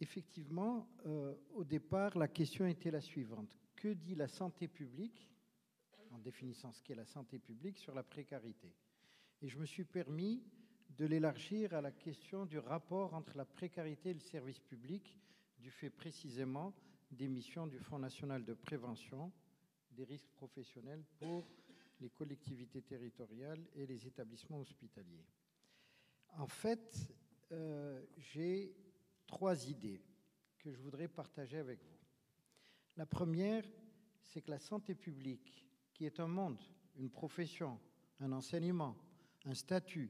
Effectivement, au départ, la question était la suivante. Que dit la santé publique, en définissant ce qu'est la santé publique, sur la précarité? Et je me suis permis de l'élargir à la question du rapport entre la précarité et le service public, du fait précisément des missions du Fonds national de prévention des risques professionnels pour les collectivités territoriales et les établissements hospitaliers. En fait, j'ai 3 idées que je voudrais partager avec vous. La première, c'est que la santé publique, qui est un monde, une profession, un enseignement, un statut,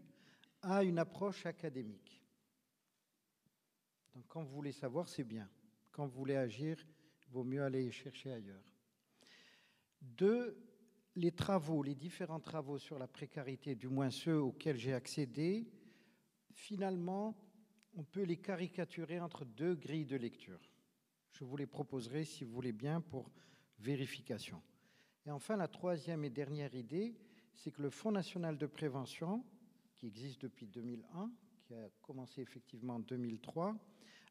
a une approche académique. Donc quand vous voulez savoir, c'est bien. Quand vous voulez agir, il vaut mieux aller chercher ailleurs. 2, les différents travaux sur la précarité, du moins ceux auxquels j'ai accédé, finalement, on peut les caricaturer entre 2 grilles de lecture. Je vous les proposerai, si vous voulez bien, pour vérification. Et enfin, la 3e et dernière idée, c'est que le Fonds national de prévention, qui existe depuis 2001, qui a commencé effectivement en 2003,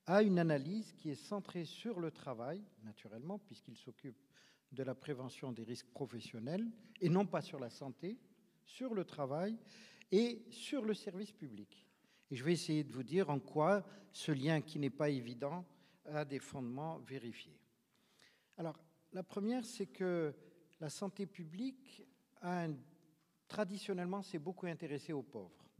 a une analyse qui est centrée sur le travail, naturellement, puisqu'il s'occupe de la prévention des risques professionnels, et non pas sur la santé, sur le travail et sur le service public. Et je vais essayer de vous dire en quoi ce lien, qui n'est pas évident, a des fondements vérifiés. Alors, la première, c'est que la santé publique traditionnellement s'est beaucoup intéressée aux pauvres.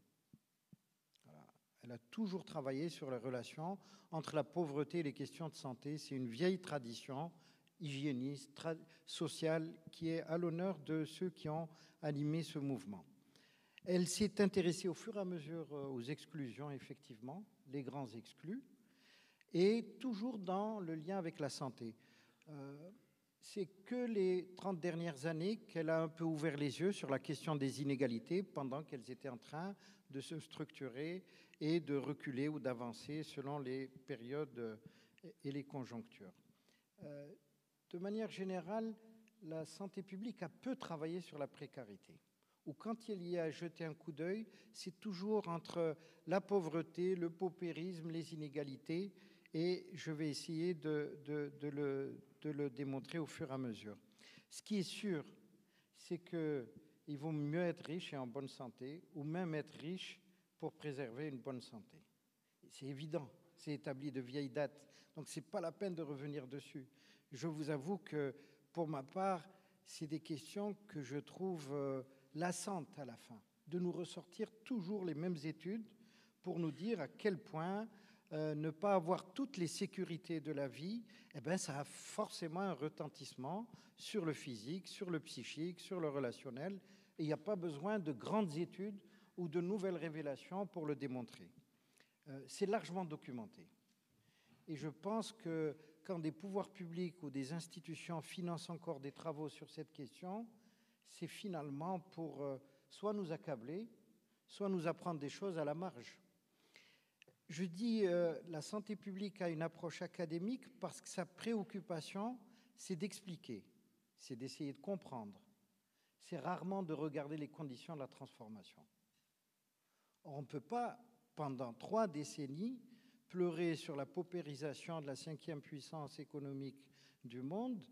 Voilà. Elle a toujours travaillé sur la relation entre la pauvreté et les questions de santé. C'est une vieille tradition hygiéniste, sociale, qui est à l'honneur de ceux qui ont animé ce mouvement. Elle s'est intéressée au fur et à mesure aux exclusions, effectivement, les grands exclus, et toujours dans le lien avec la santé. C'est que les 30 dernières années qu'elle a un peu ouvert les yeux sur la question des inégalités pendant qu'elles étaient en train de se structurer et de reculer ou d'avancer selon les périodes et les conjonctures. De manière générale, la santé publique a peu travaillé sur la précarité. Ou quand il y a jeté un coup d'œil, c'est toujours entre la pauvreté, le paupérisme, les inégalités, et je vais essayer de le démontrer au fur et à mesure. Ce qui est sûr, c'est qu'il vaut mieux être riche et en bonne santé, ou même être riche pour préserver une bonne santé. C'est évident, c'est établi de vieille date, donc ce n'est pas la peine de revenir dessus. Je vous avoue que, pour ma part, c'est des questions que je trouve lassantes à la fin, de nous ressortir toujours les mêmes études pour nous dire à quel point ne pas avoir toutes les sécurités de la vie, ça a forcément un retentissement sur le physique, sur le psychique, sur le relationnel, et il n'y a pas besoin de grandes études ou de nouvelles révélations pour le démontrer. C'est largement documenté. Et je pense que quand des pouvoirs publics ou des institutions financent encore des travaux sur cette question, c'est finalement pour soit nous accabler, soit nous apprendre des choses à la marge. Je dis la santé publique a une approche académique parce que sa préoccupation, c'est d'expliquer, c'est d'essayer de comprendre. C'est rarement de regarder les conditions de la transformation. Or, on ne peut pas, pendant 3 décennies, pleurer sur la paupérisation de la 5e puissance économique du monde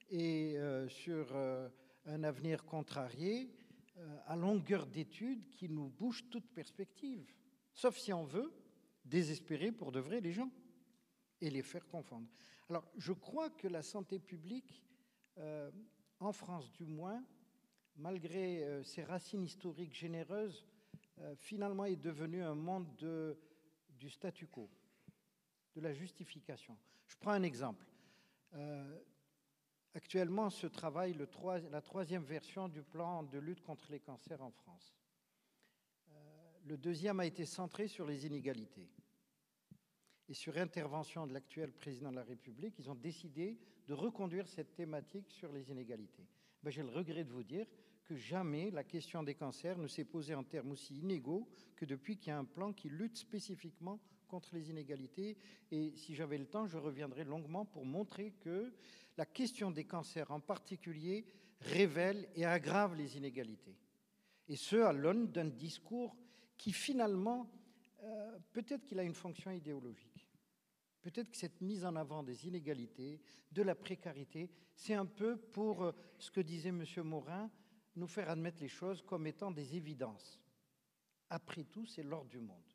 et sur un avenir contrarié à longueur d'études qui nous bouche toute perspective. Sauf si on veut désespérer pour de vrai les gens et les faire confondre. Alors, je crois que la santé publique, en France du moins, malgré ses racines historiques généreuses, finalement est devenue un monde du statu quo, de la justification. Je prends un exemple. Actuellement se travaille la 3e version du plan de lutte contre les cancers en France. Le 2e a été centré sur les inégalités. Et sur intervention de l'actuel président de la République, ils ont décidé de reconduire cette thématique sur les inégalités. J'ai le regret de vous dire que jamais la question des cancers ne s'est posée en termes aussi inégaux que depuis qu'il y a un plan qui lutte spécifiquement contre les inégalités. Et si j'avais le temps, je reviendrai longuement pour montrer que la question des cancers en particulier révèle et aggrave les inégalités. Et ce, à l'aune d'un discours qui finalement, peut-être qu'il a une fonction idéologique. Peut-être que cette mise en avant des inégalités, de la précarité, c'est un peu pour ce que disait M. Morin, nous faire admettre les choses comme étant des évidences. Après tout, c'est l'ordre du monde.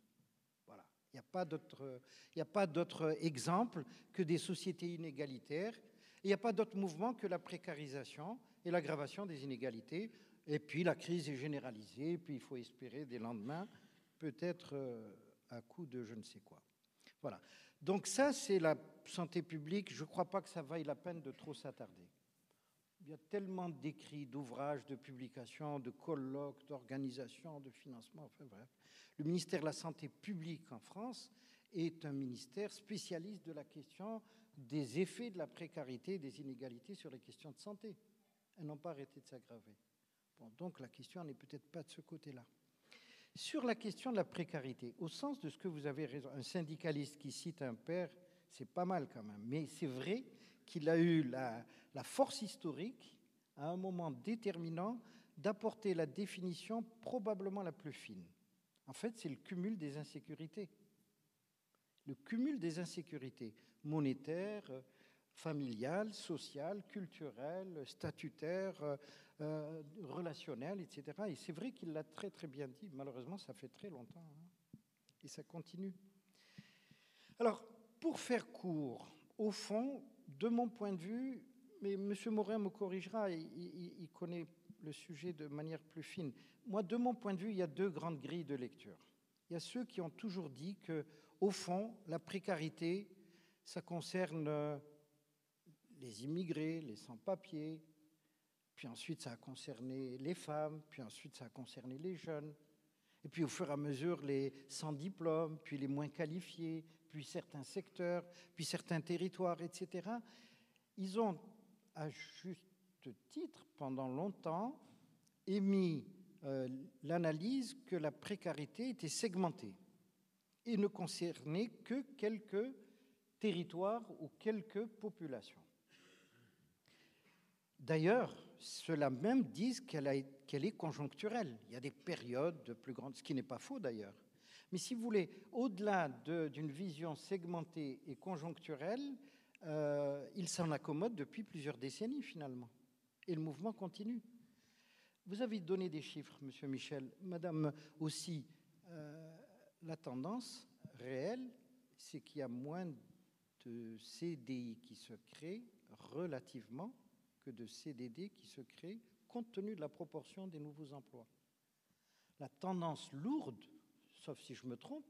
Voilà. Il n'y a pas d'autre exemple que des sociétés inégalitaires. Il n'y a pas d'autre mouvement que la précarisation et l'aggravation des inégalités. Et puis la crise est généralisée, puis il faut espérer des lendemains, peut-être à coup de je ne sais quoi. Voilà. Donc ça, c'est la santé publique. Je ne crois pas que ça vaille la peine de trop s'attarder. Il y a tellement d'écrits, d'ouvrages, de publications, de colloques, d'organisations, de financements, enfin bref. Le ministère de la Santé publique en France est un ministère spécialiste de la question des effets de la précarité et des inégalités sur les questions de santé. Elles n'ont pas arrêté de s'aggraver. Bon, donc la question n'est peut-être pas de ce côté-là. Sur la question de la précarité, au sens de ce que vous avez raison, un syndicaliste qui cite un père, c'est pas mal quand même, mais c'est vrai qu'il a eu la force historique, à un moment déterminant, d'apporter la définition probablement la plus fine. En fait, c'est le cumul des insécurités. Le cumul des insécurités monétaires, familiales, sociales, culturelles, statutaires, relationnelles, etc. Et c'est vrai qu'il l'a très très bien dit. Malheureusement, ça fait très longtemps. Hein, et ça continue. Alors, pour faire court, au fond, de mon point de vue, mais M. Morin me corrigera, il connaît le sujet de manière plus fine. Moi, de mon point de vue, il y a deux grandes grilles de lecture. Il y a ceux qui ont toujours dit que, au fond, la précarité, ça concerne les immigrés, les sans-papiers, puis ensuite ça a concerné les femmes, puis ensuite ça a concerné les jeunes, et puis au fur et à mesure les sans diplôme, puis les moins qualifiés, puis certains secteurs, puis certains territoires, etc. Ils ont, à juste titre, pendant longtemps, émis l'analyse que la précarité était segmentée et ne concernait que quelques territoires ou quelques populations. D'ailleurs, ceux-là même disent qu'elle est conjoncturelle. Il y a des périodes de plus grandes, ce qui n'est pas faux d'ailleurs. Mais si vous voulez, au-delà d'une vision segmentée et conjoncturelle, il s'en accommode depuis plusieurs décennies finalement. Et le mouvement continue. Vous avez donné des chiffres, Monsieur Michel. Madame aussi, la tendance réelle, c'est qu'il y a moins de CDI qui se créent relativement que de CDD qui se créent compte tenu de la proportion des nouveaux emplois. La tendance lourde, sauf si je me trompe,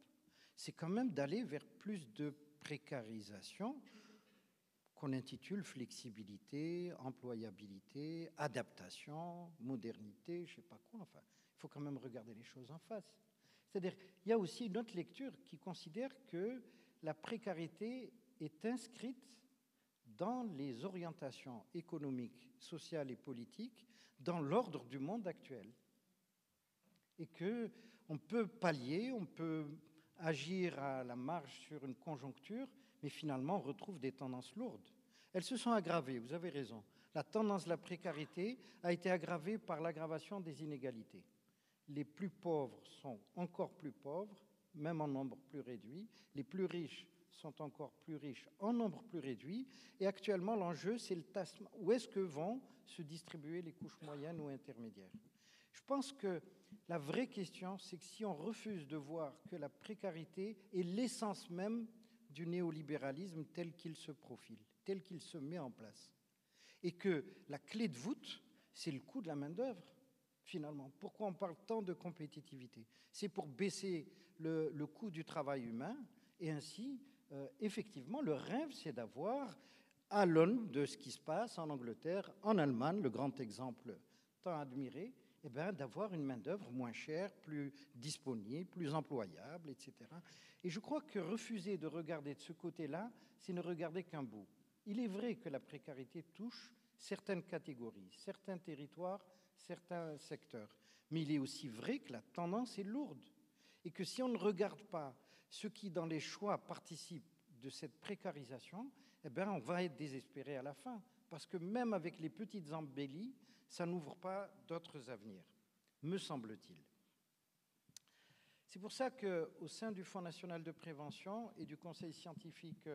c'est quand même d'aller vers plus de précarisation qu'on intitule flexibilité, employabilité, adaptation, modernité, je ne sais pas quoi. Enfin, il faut quand même regarder les choses en face. C'est-à-dire, il y a aussi une autre lecture qui considère que la précarité est inscrite dans les orientations économiques, sociales et politiques, dans l'ordre du monde actuel. Et qu'on peut pallier, on peut agir à la marge sur une conjoncture, mais finalement on retrouve des tendances lourdes. Elles se sont aggravées, vous avez raison. La tendance de la précarité a été aggravée par l'aggravation des inégalités. Les plus pauvres sont encore plus pauvres, même en nombre plus réduit. Les plus riches sont encore plus riches en nombre plus réduit. Et actuellement, l'enjeu, c'est le tassement. Où est-ce que vont se distribuer les couches moyennes ou intermédiaires? Je pense que la vraie question, c'est que si on refuse de voir que la précarité est l'essence même du néolibéralisme tel qu'il se profile, tel qu'il se met en place, et que la clé de voûte, c'est le coût de la main-d'œuvre, finalement. Pourquoi on parle tant de compétitivité? C'est pour baisser le coût du travail humain, et ainsi, effectivement, le rêve, c'est d'avoir, à l'aune de ce qui se passe en Angleterre, en Allemagne, le grand exemple tant admiré, eh bien, d'avoir une main-d'œuvre moins chère, plus disponible, plus employable, etc. Et je crois que refuser de regarder de ce côté-là, c'est ne regarder qu'un bout. Il est vrai que la précarité touche certaines catégories, certains territoires, certains secteurs. Mais il est aussi vrai que la tendance est lourde. Et que si on ne regarde pas ceux qui, dans les choix, participent de cette précarisation, eh bien, on va être désespéré à la fin. Parce que même avec les petites embellies, ça n'ouvre pas d'autres avenirs, me semble-t-il. C'est pour ça qu'au sein du Fonds national de prévention et du conseil scientifique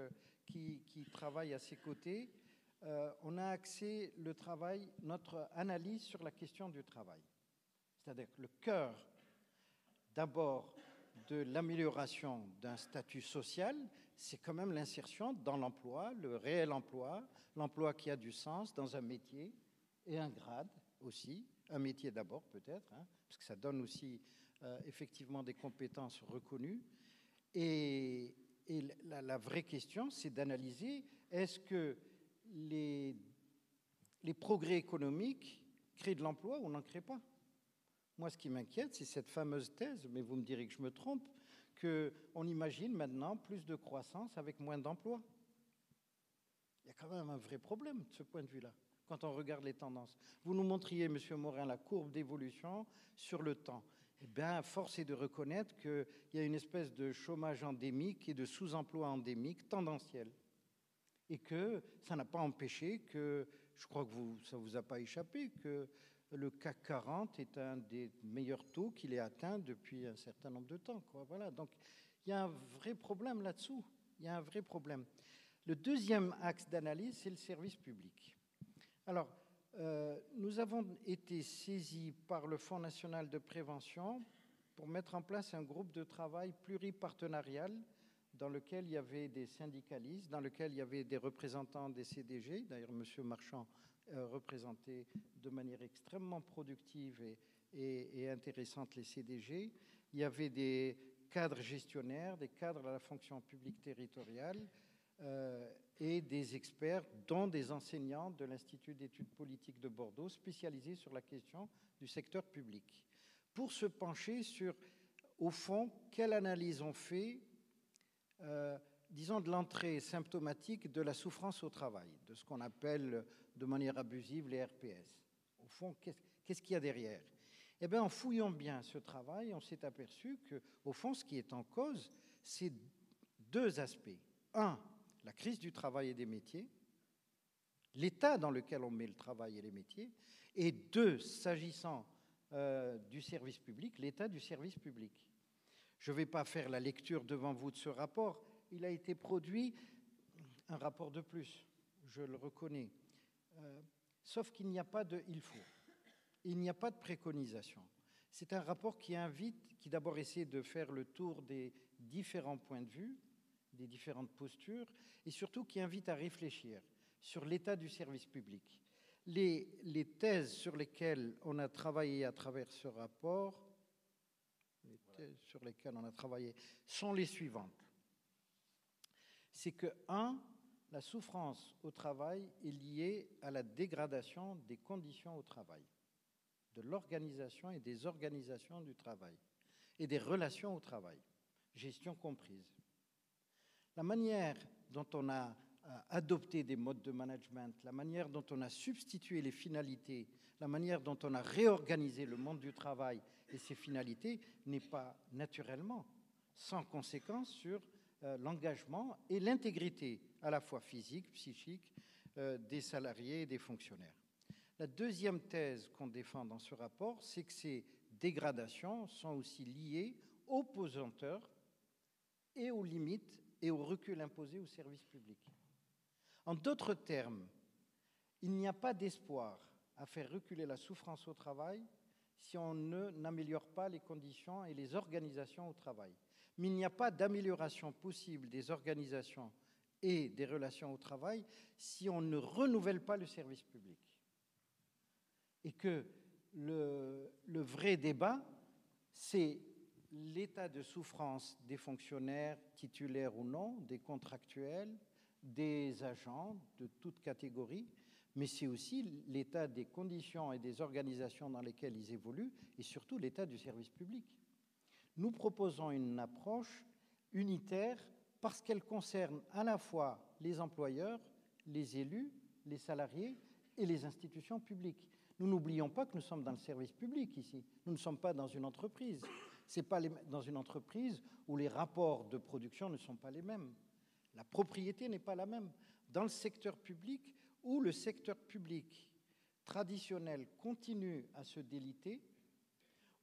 qui travaille à ses côtés, on a axé notre analyse sur la question du travail. C'est-à-dire que le cœur, d'abord, de l'amélioration d'un statut social, c'est quand même l'insertion dans l'emploi, le réel emploi, l'emploi qui a du sens dans un métier et un grade aussi, un métier d'abord peut-être, hein, parce que ça donne aussi effectivement des compétences reconnues. Et la vraie question, c'est d'analyser, est-ce que les progrès économiques créent de l'emploi ou n'en créent pas? Moi, ce qui m'inquiète, c'est cette fameuse thèse, mais vous me direz que je me trompe, qu'on imagine maintenant plus de croissance avec moins d'emplois. Il y a quand même un vrai problème de ce point de vue-là, quand on regarde les tendances. Vous nous montriez, M. Morin, la courbe d'évolution sur le temps. Eh bien, force est de reconnaître qu'il y a une espèce de chômage endémique et de sous-emploi endémique tendanciel. Et que ça n'a pas empêché que, je crois que ça ne vous a pas échappé, que le CAC 40 est un des meilleurs taux qu'il ait atteint depuis un certain nombre de temps, quoi. Voilà. Donc, il y a un vrai problème là-dessous. Il y a un vrai problème. Le deuxième axe d'analyse, c'est le service public. Alors, nous avons été saisis par le Fonds national de prévention pour mettre en place un groupe de travail pluripartenarial dans lequel il y avait des syndicalistes, dans lequel il y avait des représentants des CDG. D'ailleurs, M. Marchand représentait de manière extrêmement productive et intéressante les CDG. Il y avait des cadres gestionnaires, des cadres à la fonction publique territoriale, et des experts, dont des enseignants de l'Institut d'études politiques de Bordeaux, spécialisés sur la question du secteur public, pour se pencher sur, au fond, quelle analyse on fait, disons, de l'entrée symptomatique de la souffrance au travail, de ce qu'on appelle de manière abusive les RPS. Au fond, qu'est-ce qu'il y a derrière? Eh bien, en fouillant bien ce travail, on s'est aperçu qu'au fond, ce qui est en cause, c'est deux aspects. Un, la crise du travail et des métiers, l'état dans lequel on met le travail et les métiers, et deux, s'agissant du service public, l'état du service public. Je ne vais pas faire la lecture devant vous de ce rapport, il a été produit, un rapport de plus, je le reconnais, sauf qu'il n'y a pas de « il faut », il n'y a pas de préconisation. C'est un rapport qui invite, qui d'abord essaie de faire le tour des différents points de vue, des différentes postures, et surtout qui invite à réfléchir sur l'état du service public. Les thèses sur lesquelles on a travaillé à travers ce rapport, sont les suivantes. C'est que, un, la souffrance au travail est liée à la dégradation des conditions au travail, de l'organisation et des organisations du travail, et des relations au travail, gestion comprise. La manière dont on a adopté des modes de management, la manière dont on a substitué les finalités, la manière dont on a réorganisé le monde du travail et ses finalités n'est pas naturellement sans conséquence sur l'engagement et l'intégrité à la fois physique, psychique des salariés et des fonctionnaires. La deuxième thèse qu'on défend dans ce rapport, c'est que ces dégradations sont aussi liées aux pesanteurs et aux limites et au recul imposé au service public. En d'autres termes, il n'y a pas d'espoir à faire reculer la souffrance au travail si on n'améliore pas les conditions et les organisations au travail. Mais il n'y a pas d'amélioration possible des organisations et des relations au travail si on ne renouvelle pas le service public. Et que le vrai débat, c'est l'état de souffrance des fonctionnaires, titulaires ou non, des contractuels, des agents de toute catégorie, mais c'est aussi l'état des conditions et des organisations dans lesquelles ils évoluent, et surtout l'état du service public. Nous proposons une approche unitaire parce qu'elle concerne à la fois les employeurs, les élus, les salariés et les institutions publiques. Nous n'oublions pas que nous sommes dans le service public ici. Nous ne sommes pas dans une entreprise. Ce n'est pas dans une entreprise où les rapports de production ne sont pas les mêmes. La propriété n'est pas la même. Dans le secteur public, où le secteur public traditionnel continue à se déliter,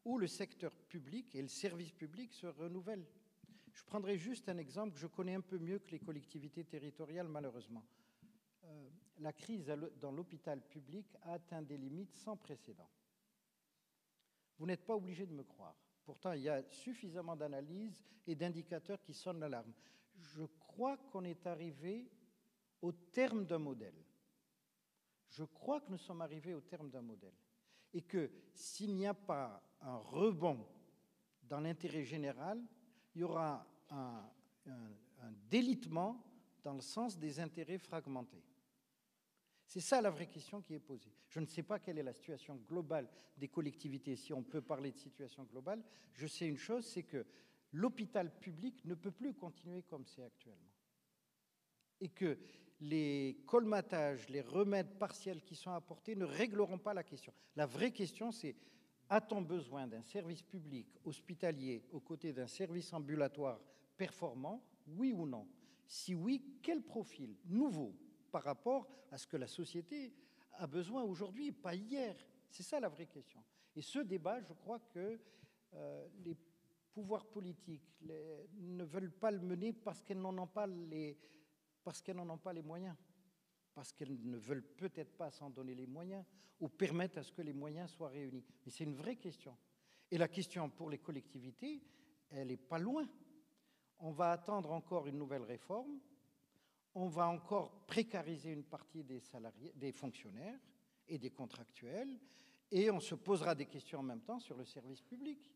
où le secteur public et le service public se renouvellent. Je prendrai juste un exemple que je connais un peu mieux que les collectivités territoriales, malheureusement. La crise dans l'hôpital public a atteint des limites sans précédent. Vous n'êtes pas obligé de me croire. Pourtant, il y a suffisamment d'analyses et d'indicateurs qui sonnent l'alarme. Je crois qu'on est arrivé au terme d'un modèle. Je crois que nous sommes arrivés au terme d'un modèle. Et que s'il n'y a pas un rebond dans l'intérêt général, il y aura un délitement dans le sens des intérêts fragmentés. C'est ça la vraie question qui est posée. Je ne sais pas quelle est la situation globale des collectivités, si on peut parler de situation globale. Je sais une chose, c'est que l'hôpital public ne peut plus continuer comme c'est actuellement. Et que les colmatages, les remèdes partiels qui sont apportés ne régleront pas la question. La vraie question, c'est: a-t-on besoin d'un service public hospitalier aux côtés d'un service ambulatoire performant, oui ou non? Si oui, quel profil nouveau par rapport à ce que la société a besoin aujourd'hui, pas hier? C'est ça la vraie question. Et ce débat, je crois que les pouvoirs politiques ne veulent pas le mener parce qu'elles n'en ont pas les moyens, parce qu'elles ne veulent peut-être pas s'en donner les moyens ou permettre à ce que les moyens soient réunis. Mais c'est une vraie question. Et la question pour les collectivités, elle n'est pas loin. On va attendre encore une nouvelle réforme, on va encore précariser une partie des salariés, des fonctionnaires et des contractuels, et on se posera des questions en même temps sur le service public.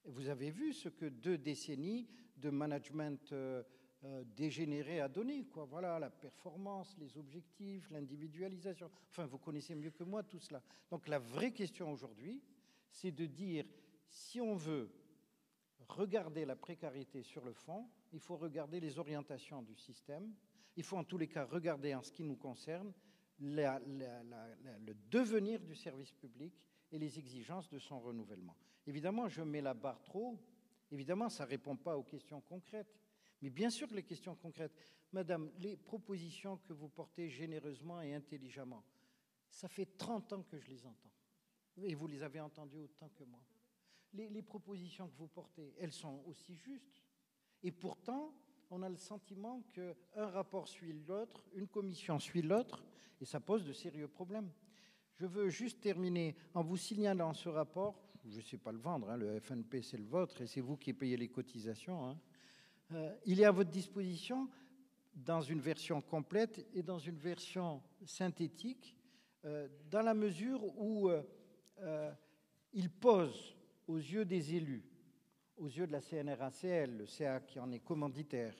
Et vous avez vu ce que 2 décennies de management dégénéré a donné, quoi. Voilà, la performance, les objectifs, l'individualisation. Enfin, vous connaissez mieux que moi tout cela. Donc la vraie question aujourd'hui, c'est de dire, si on veut regarder la précarité sur le fond, il faut regarder les orientations du système. Il faut en tous les cas regarder, en ce qui nous concerne, le devenir du service public et les exigences de son renouvellement. Évidemment, je mets la barre trop haut. Évidemment, ça ne répond pas aux questions concrètes. Mais bien sûr que les questions concrètes, Madame, les propositions que vous portez généreusement et intelligemment, ça fait 30 ans que je les entends. Et vous les avez entendues autant que moi. Les propositions que vous portez, elles sont aussi justes. Et pourtant, on a le sentiment qu'un rapport suit l'autre, une commission suit l'autre, et ça pose de sérieux problèmes. Je veux juste terminer en vous signalant ce rapport. Je ne sais pas le vendre, hein, le FNP c'est le vôtre, et c'est vous qui payez les cotisations, hein. Il est à votre disposition dans une version complète et dans une version synthétique, dans la mesure où il pose aux yeux des élus, aux yeux de la CNRACL, le CA qui en est commanditaire,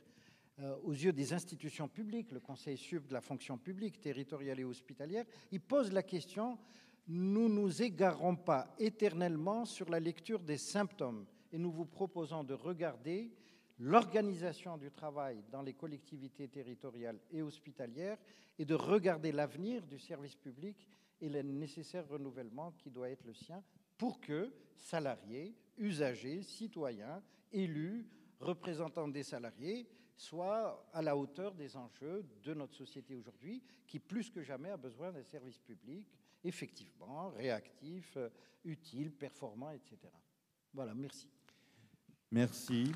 aux yeux des institutions publiques, le Conseil sup de la fonction publique, territoriale et hospitalière, il pose la question: nous ne nous égarons pas éternellement sur la lecture des symptômes, et nous vous proposons de regarder l'organisation du travail dans les collectivités territoriales et hospitalières et de regarder l'avenir du service public et le nécessaire renouvellement qui doit être le sien pour que salariés, usagers, citoyens, élus, représentants des salariés soient à la hauteur des enjeux de notre société aujourd'hui qui, plus que jamais, a besoin d'un service public effectivement réactif, utile, performant, etc. Voilà, merci. Merci.